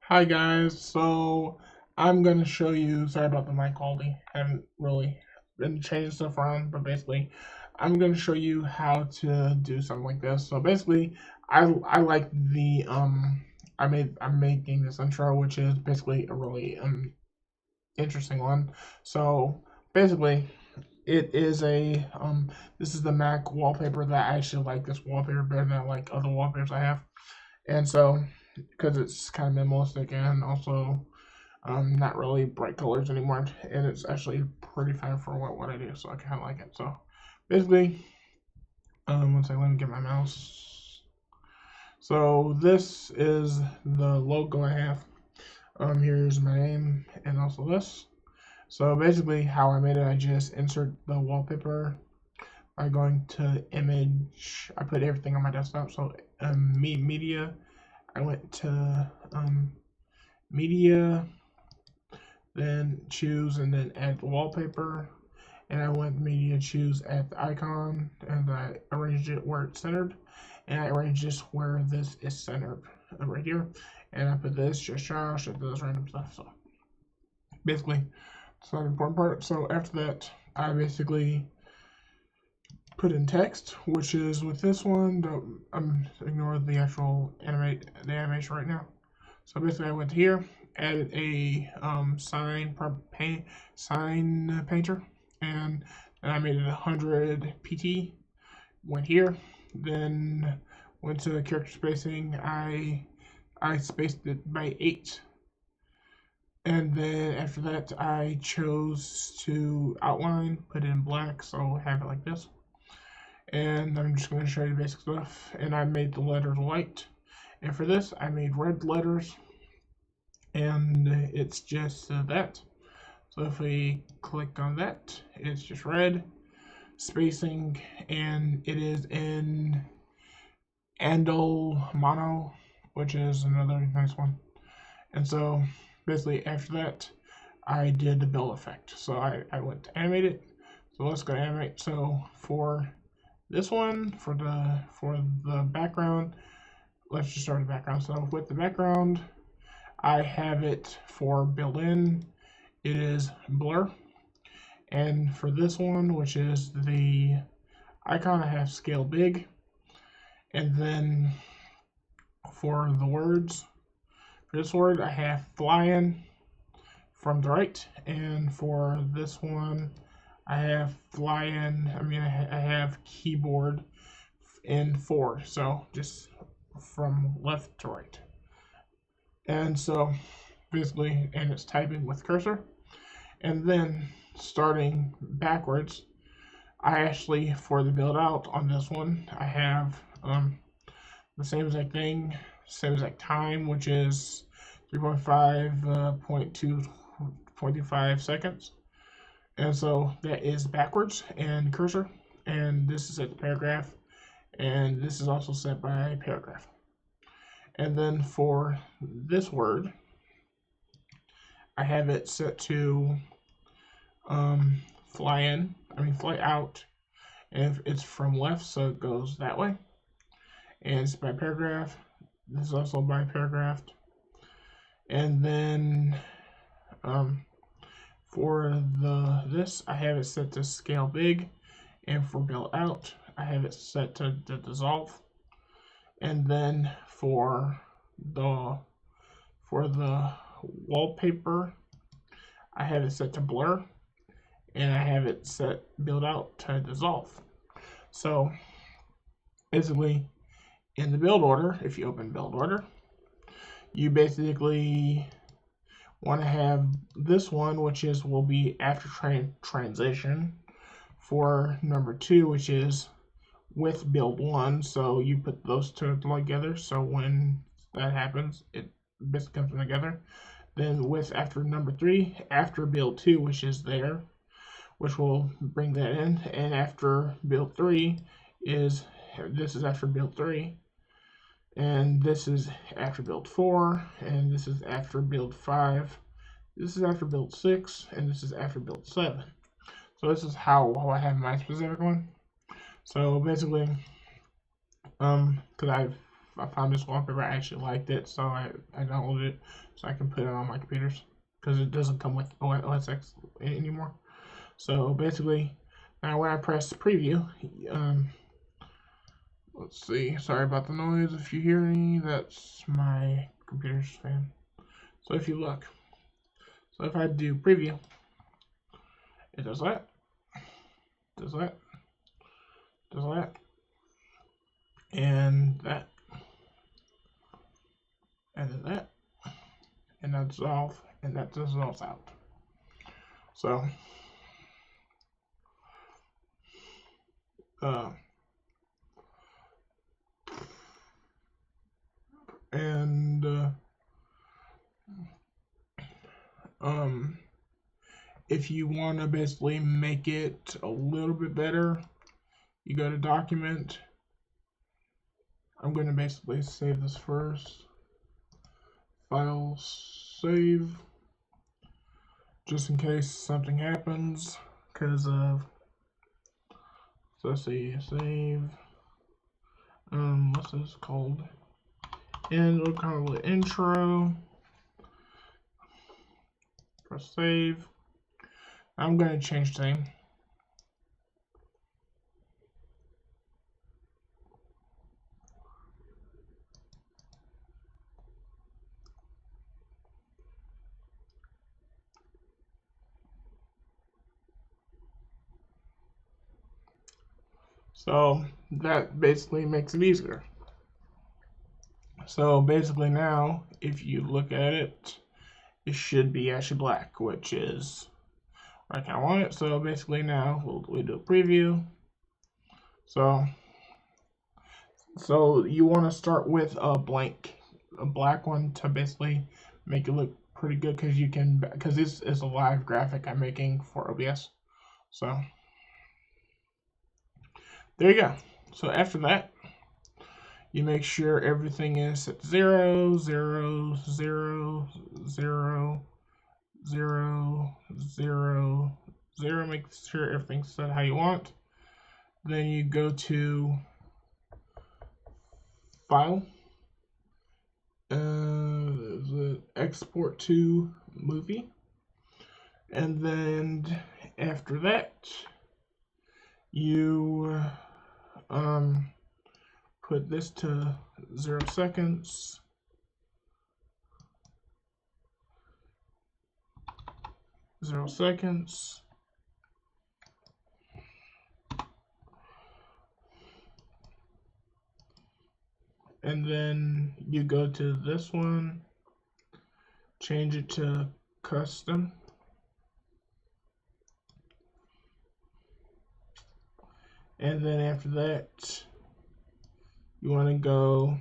Hi guys, so I'm gonna show you, sorry about the mic quality, haven't really been changing stuff around, but basically I'm gonna show you how to do something like this. So basically I like the I'm making this intro, which is basically a really interesting one. So basically it is a this is the Mac wallpaper that I actually like this wallpaper better than like other wallpapers I have. And so because it's kind of minimalistic and also not really bright colors anymore, and it's actually pretty fine for what I do, so I kind of like it. So basically, one second, let me get my mouse. So this is the logo I have. Here's my name and also this. So basically, how I made it, I just insert the wallpaper by going to image. I put everything on my desktop. So media. I went to media, then choose and then add the wallpaper, and I went media, choose add the icon, and I arranged it where it's centered, and I arranged this where this is centered right here, and I put this just Josh and those random stuff. So basically it's not an important part. So after that I basically put in text, which is with this one. Don't ignore the actual animation right now. So basically, I went here, added a sign painter, and I made it 100 pt. Went here, then went to character spacing. I spaced it by 8, and then after that, I chose to outline, put it in black, so have it like this. And I'm just going to show you the basic stuff. And I made the letters white. And for this, I made red letters. And it's just that. So if we click on that, it's just red spacing, and it is in Andol Mono, which is another nice one. And so basically after that, I did the build effect. So I went to animate it. So let's go to animate. So for this one, for the background, let's just start the background. So with the background, I have it for built in. It is blur. And for this one, which is the icon, I have scale big. And then for the words, for this word, I have flying from the right. And for this one, I have flying, I have keyboard in 4. So just from left to right. And so basically, and it's typing with cursor. And then starting backwards, I actually, for the build out on this one, I have the same exact thing, same exact time, which is 3.5.25 seconds. And so that is backwards and cursor. And this is at the paragraph. And this is also set by paragraph. And then for this word, I have it set to fly out. And if it's from left, so it goes that way. And it's by paragraph. This is also by paragraph. And then for this, I have it set to scale big. And for build out, I have it set to dissolve. And then for the wallpaper, I have it set to blur, and I have it set build out to dissolve. So basically, in the build order, if you open build order, you basically want to have this one, which will be after transition, for number 2, which is with build 1. So you put those two together. So when that happens, it basically comes together. Then with after number 3, after build 2, which is there, which will bring that in, and after build 3 is this is after build 3, and this is after build 4, and this is after build 5, this is after build 6, and this is after build 7. So this is how I have my specific one. So basically, because I have I found this wallpaper. I actually liked it, so I downloaded it so I can put it on my computers because it doesn't come with OS X anymore. So basically, now when I press preview, let's see. Sorry about the noise. If you hear any, that's my computer's fan. So if you look, so if I do preview, it does that, does that, does that, and that, and then that, and that dissolve, and that dissolves out. So, if you want to basically make it a little bit better, you go to document. I'm going to basically save this first. File save, just in case something happens because of, so let's see, save, what's this called? And we'll call it intro. Press save. I'm going to change the name. So that basically makes it easier. So basically now, if you look at it, it should be actually black, which is where I kind of want it. So basically now we'll do a preview. So you want to start with a black one to basically make it look pretty good because this is a live graphic I'm making for OBS. So there you go. So after that, you make sure everything is at 0, 0, 0, 0, 0, 0, 0. Make sure everything's set how you want. Then you go to File, export to movie, and then after that, you put this to 0 seconds. And then you go to this one, change it to custom. And then after that, you want to go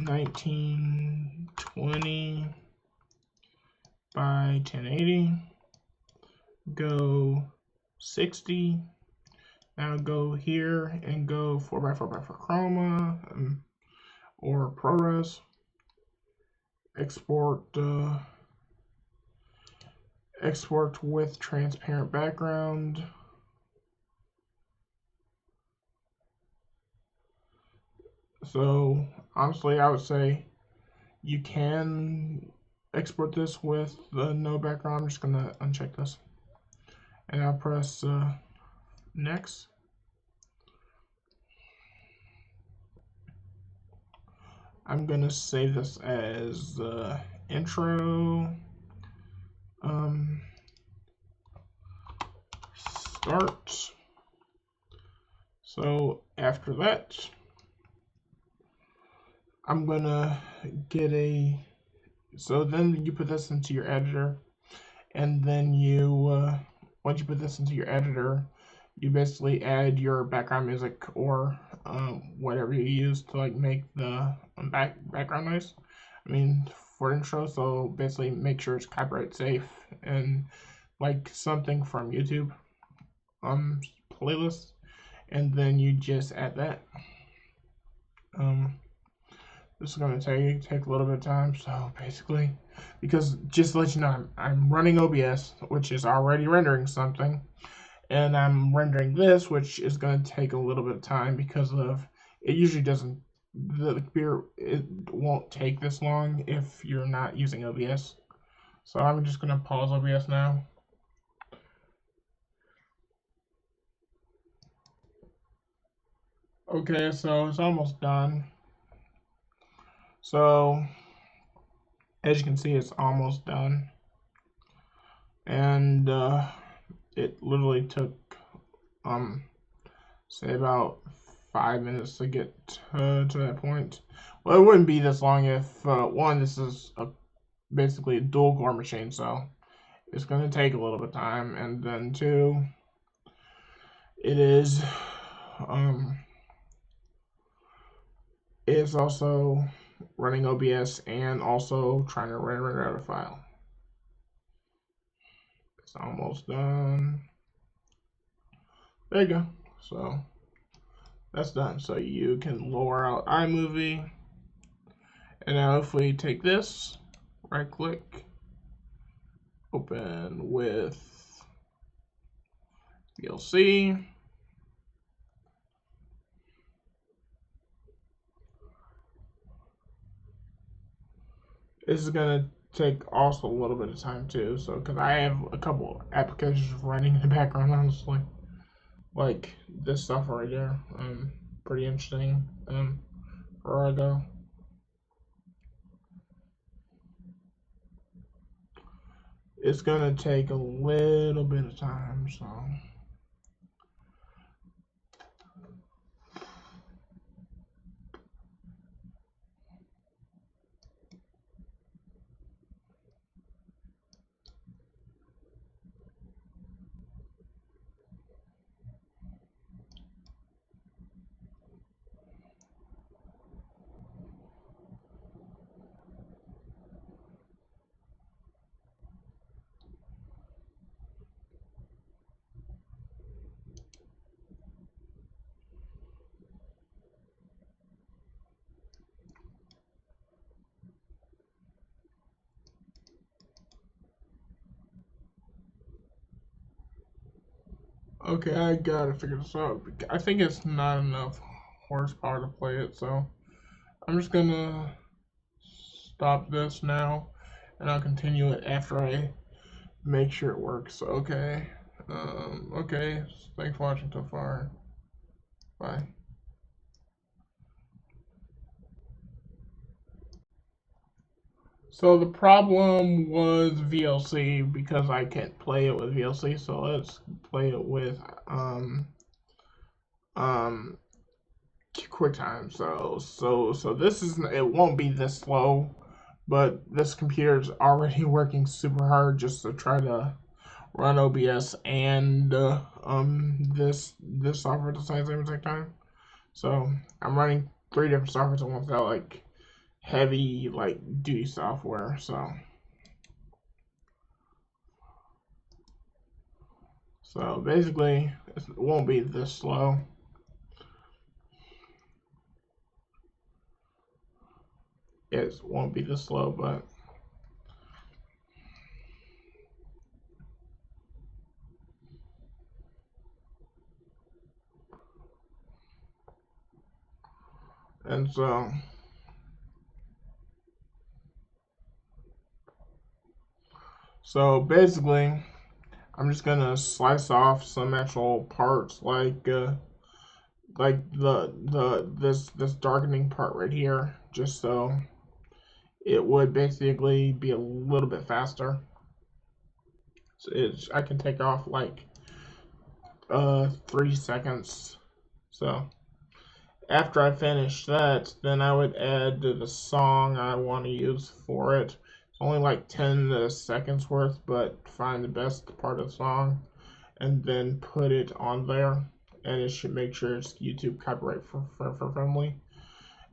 1920 by 1080. Go 60. Now go here and go 4x4x4 chroma or ProRes. Export with transparent background. So honestly, I would say you can export this with no background. I'm just gonna uncheck this, and I'll press next. I'm gonna save this as intro. Start. So after that, I'm gonna get so then you put this into your editor, and then you once you put this into your editor, you basically add your background music or whatever you use to like make the background noise. I mean, for intro, so basically make sure it's copyright safe and like something from YouTube playlist, and then you just add that. This is going to take a little bit of time, so basically, because just to let you know, I'm running OBS, which is already rendering something, and I'm rendering this, which is going to take a little bit of time because of it usually doesn't. The computer, it won't take this long if you're not using OBS. So I'm just going to pause OBS now. Okay, so it's almost done. So as you can see, it's almost done. And it literally took say about 5 minutes to get to that point. Well, it wouldn't be this long if one, this is basically a dual core machine, so it's going to take a little bit of time, and then two, it is it's also running OBS and also trying to render out a file. It's almost done. There you go. So that's done. So you can lower out iMovie, and now if we take this, right click, open with VLC, this is gonna take also a little bit of time too. So because I have a couple applications running in the background, honestly, like this stuff right there, pretty interesting. Where I go. It's gonna take a little bit of time, so. Okay, I gotta figure this out. I think it's not enough horsepower to play it, so I'm just gonna stop this now, and I'll continue it after I make sure it works. Okay. Okay. Thanks for watching so far. Bye. So the problem was VLC because I can't play it with VLC. So let's play it with QuickTime. So this is, it won't be this slow, but this computer is already working super hard just to try to run OBS and this software at the same time. So I'm running 3 different softwares at once, that like heavy like duty software. So basically it won't be this slow. It won't be this slow, but and so basically I'm just gonna slice off some actual parts, like this darkening part right here, just so it would basically be a little bit faster. So I can take off like 3 seconds. So after I finish that, then I would add the song I want to use for it. It's only like 10 seconds worth, but find the best part of the song and then put it on there, and it should make sure it's YouTube copyright for friendly.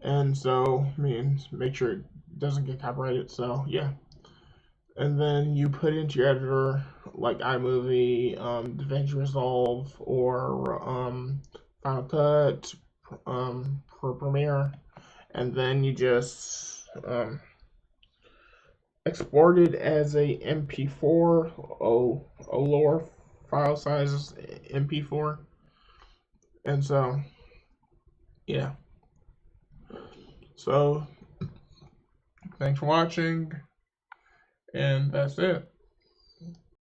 And so, I mean, make sure it doesn't get copyrighted. So yeah, and then you put into your editor like iMovie, DaVinci Resolve, or Final Cut, for Premiere, and then you just export it as a MP4 or a lower file size is MP4. And so, yeah. So, thanks for watching, and that's it.